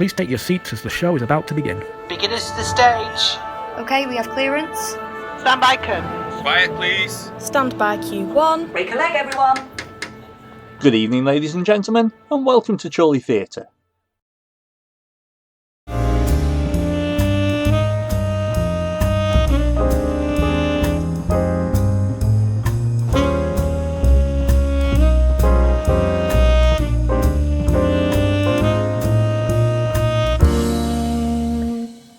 Please take your seats as the show is about to begin. Beginners to the stage. Okay, we have clearance. Stand by curtains. Quiet, please. Stand by Q1. Break a leg, everyone. Good evening, ladies and gentlemen, and welcome to Chorley Theatre.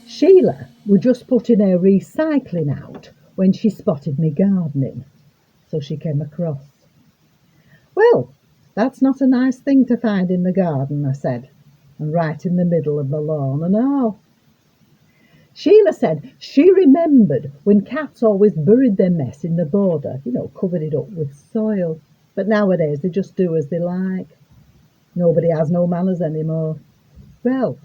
Sheila were just putting her recycling out when she spotted me gardening, so she came across. "Well, that's not a nice thing to find in the garden," I said, "and right in the middle of the lawn and all." Sheila said she remembered when cats always buried their mess in the border, covered it up with soil, but nowadays they just do as they like. Nobody has no manners anymore. Well,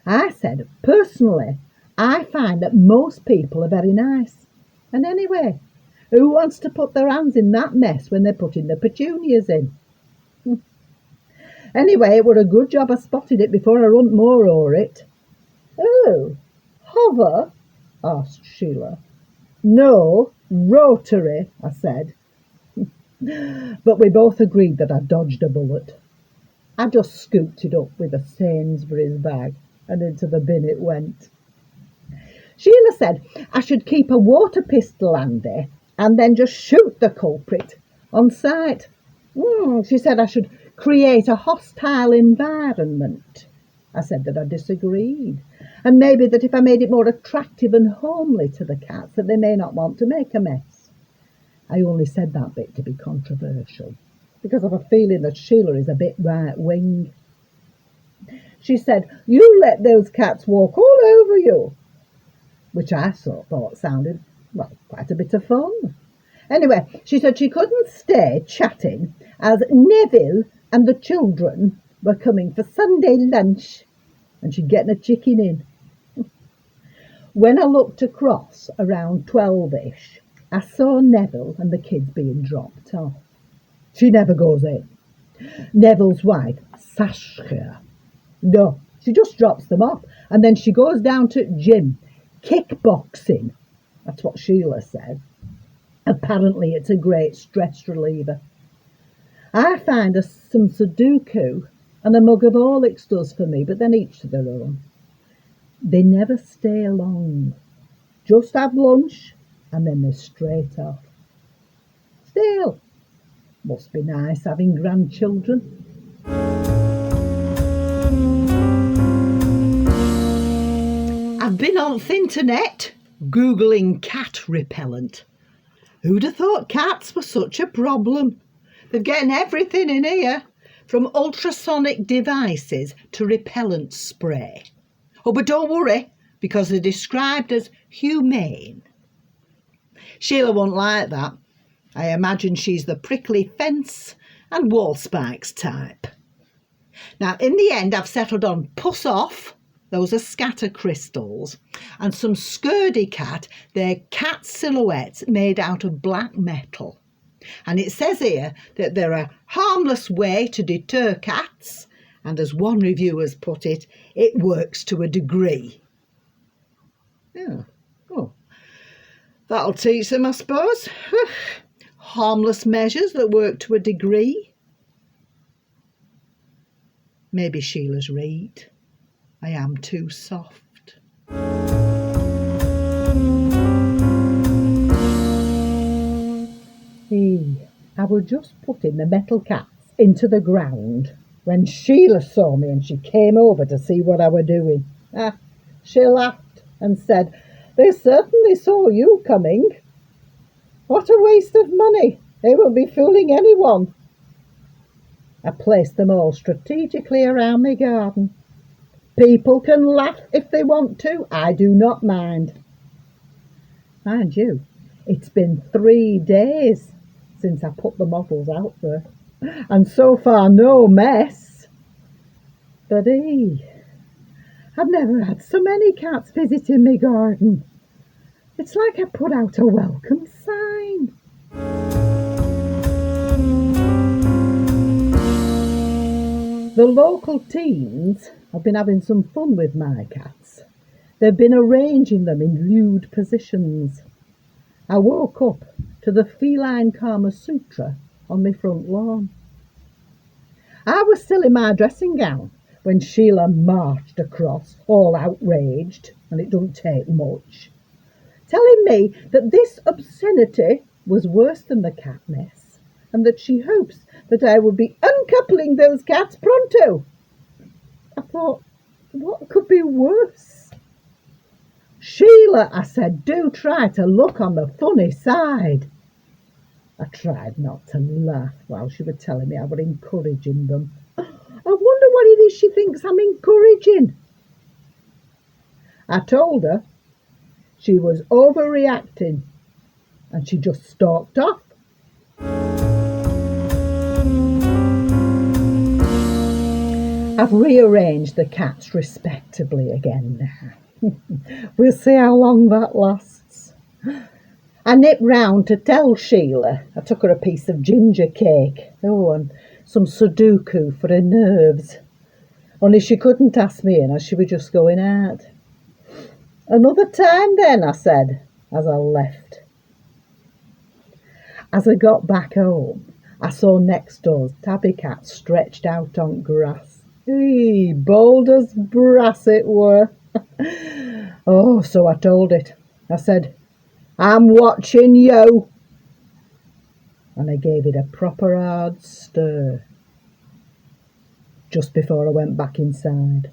I said, personally, I find that most people are very nice. And anyway, who wants to put their hands in that mess when they're putting the petunias in? Anyway, it were a good job I spotted it before I runt more o'er it. "Oh, hover?" asked Sheila. "No, rotary," I said. But we both agreed that I dodged a bullet. I just scooped it up with a Sainsbury's bag, and into the bin it went. Sheila said I should keep a water pistol handy and then just shoot the culprit on sight. She said I should create a hostile environment. I said that I disagreed, and maybe that if I made it more attractive and homely to the cats, that they may not want to make a mess. I only said that bit to be controversial, because I've a feeling that Sheila is a bit right-wing. She said, "You let those cats walk all over you," which I thought sounded, quite a bit of fun. Anyway, she said she couldn't stay chatting as Neville and the children were coming for Sunday lunch, and she'd get a chicken in. When I looked across around 12-ish, I saw Neville and the kids being dropped off. She never goes in. Neville's wife, Saskia. No, she just drops them off, and then she goes down to gym, kickboxing. That's what Sheila said. Apparently it's a great stress reliever. I find some Sudoku and a mug of Horlicks does for me, but then each to their own. They never stay long. Just have lunch and then they're straight off. Still, must be nice having grandchildren. I've been on the internet Googling cat repellent. Who'd have thought cats were such a problem? They're getting everything in here, from ultrasonic devices to repellent spray. Oh, but don't worry, because they're described as humane. Sheila won't like that. I imagine she's the prickly fence and wall spikes type. Now, in the end, I've settled on Puss Off. Those are scatter crystals, and some Scaredy Cat. They're cat silhouettes made out of black metal. And it says here that they're a harmless way to deter cats, and as one reviewer has put it, it works to a degree. Yeah. Oh, that'll teach them, I suppose. Harmless measures that work to a degree. Maybe Sheila's right. I am too soft. I were just putting the metal cats into the ground when Sheila saw me and she came over to see what I were doing. She laughed and said, "They certainly saw you coming. What a waste of money. They won't be fooling anyone." I placed them all strategically around my garden. People can laugh if they want to. I do not mind. Mind you, it's been 3 days since I put the models out there, and so far no mess. But I've never had so many cats visiting my garden. It's like I put out a welcome sign. The local teens I've been having some fun with my cats. They've been arranging them in lewd positions. I woke up to the feline Kama Sutra on my front lawn. I was still in my dressing gown when Sheila marched across, all outraged, and it don't take much, telling me that this obscenity was worse than the cat mess, and that she hopes that I will be uncoupling those cats pronto. I thought, what could be worse? Sheila, I said, do try to look on the funny side. I tried not to laugh while she was telling me I was encouraging them. I wonder what it is she thinks I'm encouraging. I told her she was overreacting, and she just stalked off. I've rearranged the cats respectably again now. We'll see how long that lasts. I nipped round to tell Sheila. I took her a piece of ginger cake. Oh, and some Sudoku for her nerves. Only she couldn't ask me in as she was just going out. Another time then, I said, as I left. As I got back home, I saw next door's Tabby Cat stretched out on grass. Eee, bold as brass it were. Oh, so I told it. I said, I'm watching you. And I gave it a proper hard stir just before I went back inside.